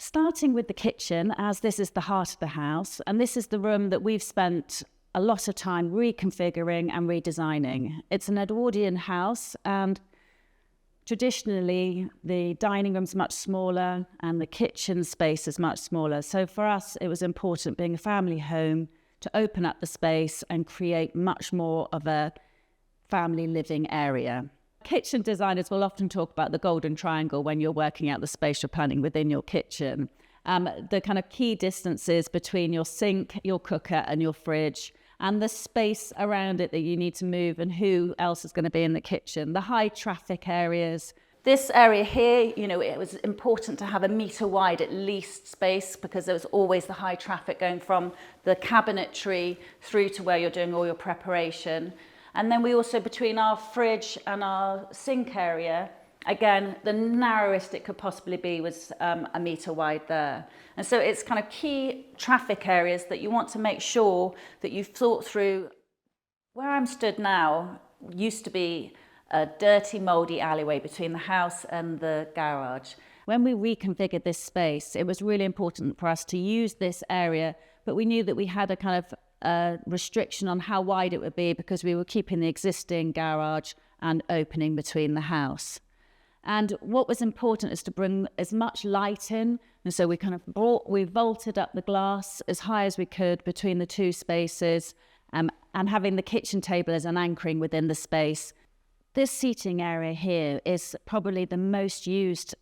Starting with the kitchen, as this is the heart of the house, and this is the room that we've spent a lot of time reconfiguring and redesigning. It's an Edwardian house, and traditionally the dining room's much smaller and the kitchen space is much smaller. So for us, it was important, being a family home, to open up the space and create much more of a family living area. Kitchen designers will often talk about the golden triangle when you're working out the spatial planning within your kitchen. The kind of key distances between your sink, your cooker and your fridge, and the space around it that you need to move and who else is going to be in the kitchen, the high traffic areas. This area here, it was important to have a metre wide at least space, because there was always the high traffic going from the cabinetry through to where you're doing all your preparation. And then we also, between our fridge and our sink area, again, the narrowest it could possibly be was a metre wide there. And so it's kind of key traffic areas that you want to make sure that you've thought through. Where I'm stood now used to be a dirty, mouldy alleyway between the house and the garage. When we reconfigured this space, it was really important for us to use this area, but we knew that we had a kind of restriction on how wide it would be, because we were keeping the existing garage and opening between the house. And what was important is to bring as much light in, and so we vaulted up the glass as high as we could between the two spaces, and having the kitchen table as an anchoring within the space. This seating area here is probably the most used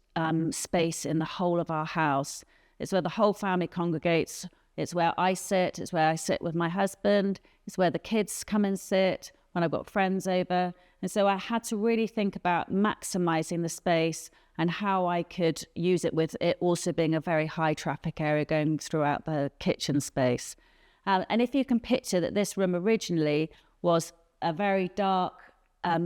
space in the whole of our house. It's where the whole family congregates. It's where I sit. It's where I sit with my husband. It's where the kids come and sit when I've got friends over. And so I had to really think about maximising the space and how I could use it, with it also being a very high traffic area going throughout the kitchen space. And if you can picture that this room originally was a very dark,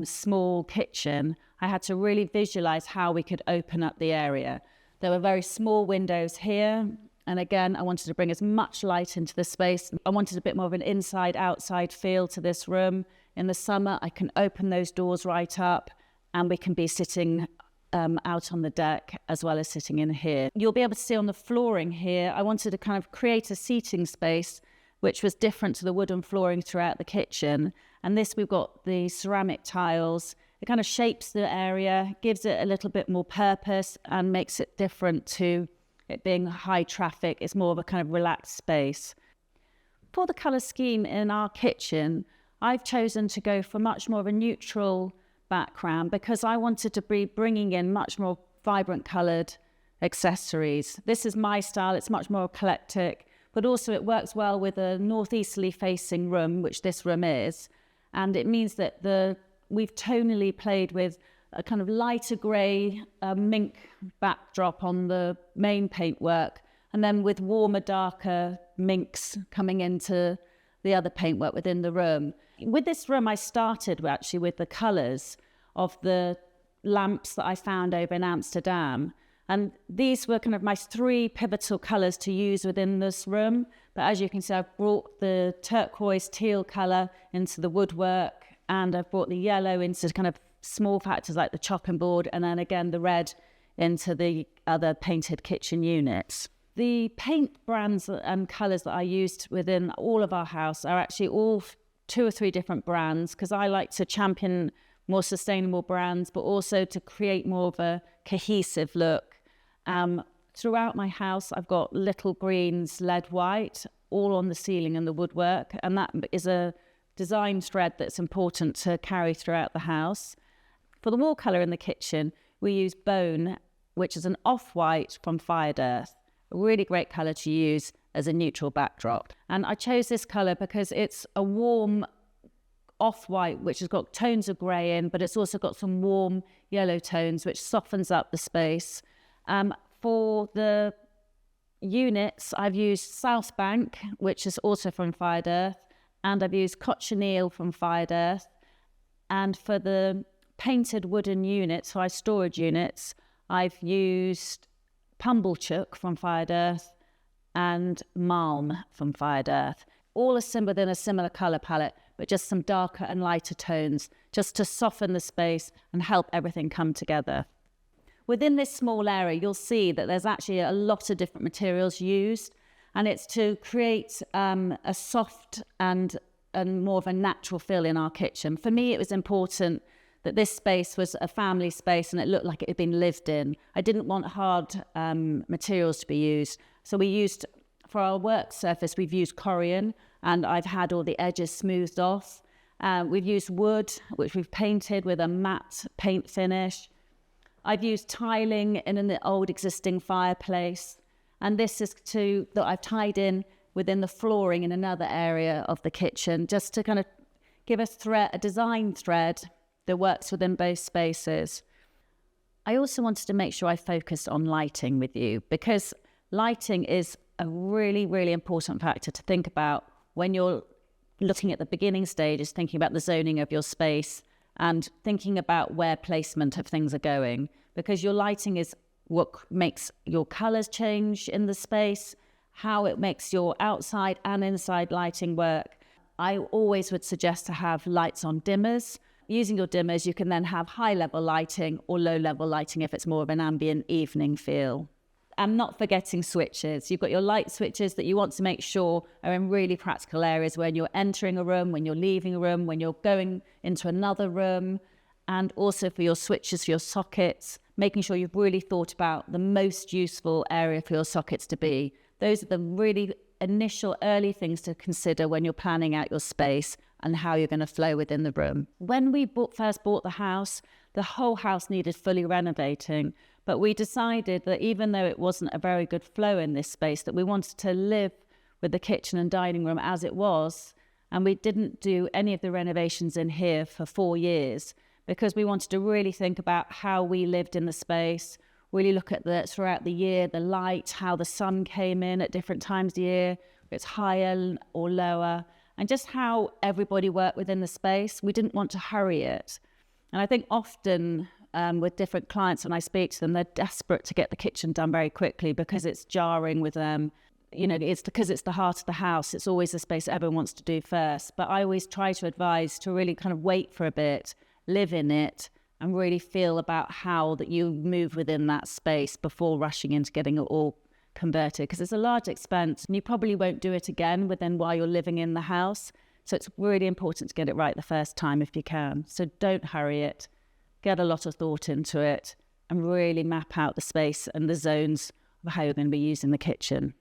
small kitchen, I had to really visualise how we could open up the area. There were very small windows here. And again, I wanted to bring as much light into the space. I wanted a bit more of an inside-outside feel to this room. In the summer, I can open those doors right up and we can be sitting out on the deck as well as sitting in here. You'll be able to see on the flooring here, I wanted to kind of create a seating space which was different to the wooden flooring throughout the kitchen. And this, we've got the ceramic tiles. It kind of shapes the area, gives it a little bit more purpose and makes it different to it being high traffic. It's more of a kind of relaxed space. For the colour scheme in our kitchen, I've chosen to go for much more of a neutral background, because I wanted to be bringing in much more vibrant coloured accessories. This is my style. It's much more eclectic, but also it works well with a northeasterly facing room, which this room is. And it means that we've tonally played with a kind of lighter grey mink backdrop on the main paintwork, and then with warmer, darker minks coming into the other paintwork within the room. With this room, I started actually with the colours of the lamps that I found over in Amsterdam. And these were kind of my three pivotal colours to use within this room. But as you can see, I've brought the turquoise teal colour into the woodwork, and I've brought the yellow into kind of small factors like the chopping board, and then again the red into the other painted kitchen units. The paint brands and colours that I used within all of our house are actually all 2 or 3 different brands, because I like to champion more sustainable brands, but also to create more of a cohesive look. Throughout my house, I've got little greens, lead white, all on the ceiling and the woodwork, and that is a design thread that's important to carry throughout the house. For the wall colour in the kitchen, we use Bone, which is an off-white from Fired Earth. A really great colour to use as a neutral backdrop. And I chose this colour because it's a warm off-white, which has got tones of grey in, but it's also got some warm yellow tones, which softens up the space. For the units, I've used South Bank, which is also from Fired Earth, and I've used Cochineal from Fired Earth. And for the painted wooden units, so storage units, I've used Pumblechook from Fired Earth and Malm from Fired Earth. All are within a similar colour palette, but just some darker and lighter tones, just to soften the space and help everything come together. Within this small area, you'll see that there's actually a lot of different materials used, and it's to create a soft and more of a natural feel in our kitchen. For me, it was important that this space was a family space and it looked like it had been lived in. I didn't want hard materials to be used. So we used, for our work surface, we've used corian, and I've had all the edges smoothed off. We've used wood, which we've painted with a matte paint finish. I've used tiling in an old existing fireplace. And this is that I've tied in within the flooring in another area of the kitchen, just to kind of give a design thread that works within both spaces. I also wanted to make sure I focused on lighting with you, because lighting is a really, really important factor to think about when you're looking at the beginning stages, thinking about the zoning of your space and thinking about where placement of things are going, because your lighting is what makes your colours change in the space, how it makes your outside and inside lighting work. I always would suggest to have lights on dimmers. Using your dimmers, you can then have high-level lighting or low-level lighting if it's more of an ambient evening feel. And not forgetting switches. You've got your light switches that you want to make sure are in really practical areas when you're entering a room, when you're leaving a room, when you're going into another room, and also for your switches, for your sockets, making sure you've really thought about the most useful area for your sockets to be. Those are the really initial early things to consider when you're planning out your space and how you're going to flow within the room. When we first bought the house, the whole house needed fully renovating. But we decided that even though it wasn't a very good flow in this space, that we wanted to live with the kitchen and dining room as it was. And we didn't do any of the renovations in here for 4 years, because we wanted to really think about how we lived in the space, really look at throughout the year, the light, how the sun came in at different times of the year, if it's higher or lower, and just how everybody worked within the space. We didn't want to hurry it. And I think often with different clients, when I speak to them, they're desperate to get the kitchen done very quickly because it's jarring with them. It's because it's the heart of the house. It's always the space that everyone wants to do first. But I always try to advise to really kind of wait for a bit, live in it, and really feel about how that you move within that space before rushing into getting it all converted, because it's a large expense and you probably won't do it again while you're living in the house. So it's really important to get it right the first time if you can. So don't hurry it. Get a lot of thought into it and really map out the space and the zones of how you're going to be using the kitchen.